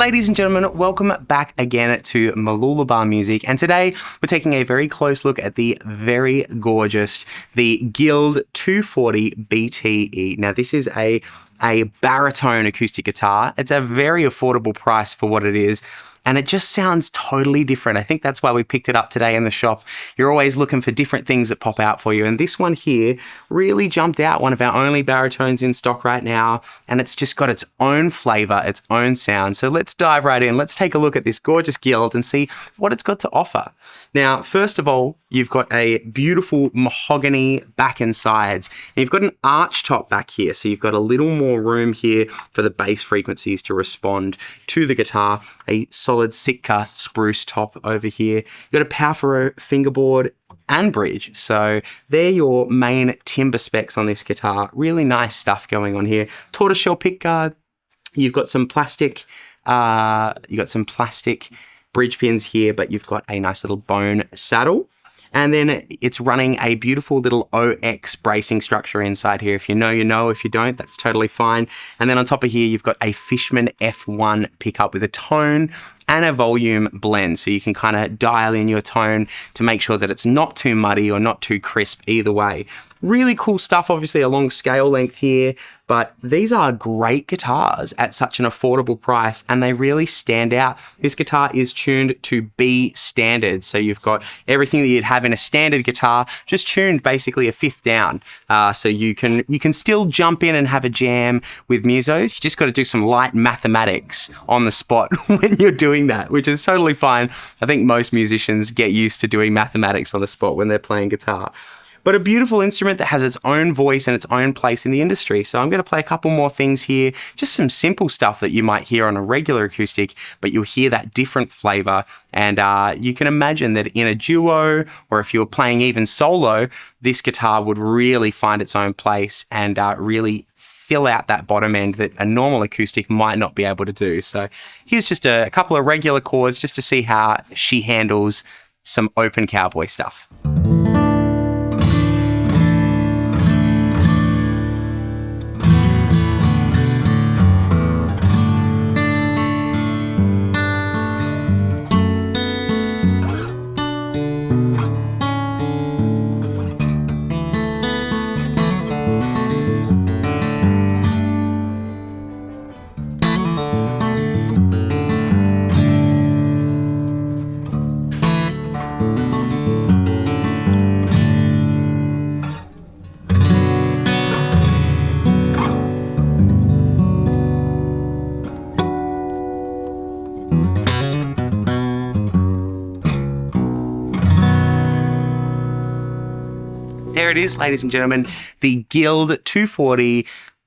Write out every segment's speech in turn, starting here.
Ladies and gentlemen, welcome back again to Mooloolaba Music, and today we're taking a very close look at the very gorgeous, the Guild 240 BT-240E. Now this is a baritone acoustic guitar. It's a very affordable price for what it is, and it just sounds totally different. I think that's why we picked it up today in the shop. You're always looking for different things that pop out for you, and this one here really jumped out, one of our only baritones in stock right now, and it's just got its own flavor, its own sound. So let's dive right in. Let's take a look at this gorgeous Guild and see what it's got to offer. Now, first of all, you've got a beautiful mahogany back and sides. And you've got an arch top back here, so you've got a little more room here for the bass frequencies to respond to the guitar. A solid Sitka spruce top over here. You've got a powerful fingerboard and bridge. So they're your main timber specs on this guitar. Really nice stuff going on here. Tortoiseshell pickguard. You've got some plastic, bridge pins here, but you've got a nice little bone saddle. And then it's running a beautiful little OX bracing structure inside here. If you know, you know. If you don't, that's totally fine. And then on top of here, you've got a Fishman F1 pickup with a tone and a volume blend. So you can kind of dial in your tone to make sure that it's not too muddy or not too crisp either way. Really cool stuff, obviously a long scale length here, but these are great guitars at such an affordable price, and they really stand out. This guitar is tuned to B standard, so you've got everything that you'd have in a standard guitar, just tuned basically a fifth down. So you can still jump in and have a jam with musos. You just got to do some light mathematics on the spot when you're doing that, which is totally fine. I think most musicians get used to doing mathematics on the spot when they're playing guitar. But a beautiful instrument that has its own voice and its own place in the industry. So I'm going to play a couple more things here, just some simple stuff that you might hear on a regular acoustic, but you'll hear that different flavor. And you can imagine that in a duo, or if you're playing even solo, this guitar would really find its own place and really fill out that bottom end that a normal acoustic might not be able to do. So here's just a couple of regular chords just to see how she handles some open cowboy stuff. There it is, ladies and gentlemen, the Guild 240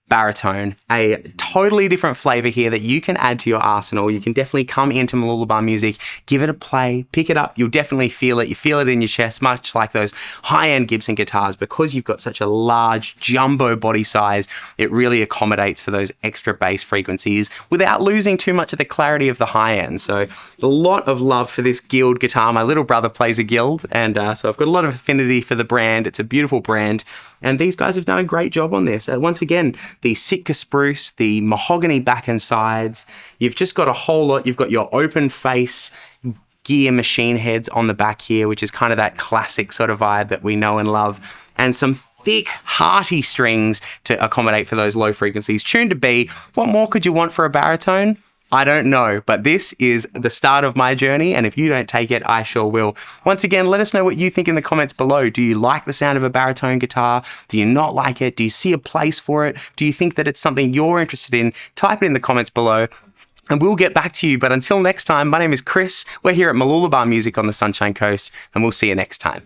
baritone, a totally different flavor here that you can add to your arsenal. You can definitely come into Mooloolaba Music, give it a play, pick it up. You'll definitely feel it. You feel it in your chest, much like those high-end Gibson guitars. Because you've got such a large jumbo body size, it really accommodates for those extra bass frequencies without losing too much of the clarity of the high end. So a lot of love for this Guild guitar. My little brother plays a Guild, and so I've got a lot of affinity for the brand. It's a beautiful brand. And these guys have done a great job on this. Once again, the Sitka spruce, the mahogany back and sides. You've just got a whole lot. You've got your open face gear machine heads on the back here, which is kind of that classic sort of vibe that we know and love. And some thick, hearty strings to accommodate for those low frequencies. Tuned to B. What more could you want for a baritone? I don't know, but this is the start of my journey, and if you don't take it, I sure will. Once again, let us know what you think in the comments below. Do you like the sound of a baritone guitar? Do you not like it? Do you see a place for it? Do you think that it's something you're interested in? Type it in the comments below, and we'll get back to you. But until next time, my name is Chris. We're here at Mooloolaba Music on the Sunshine Coast, and we'll see you next time.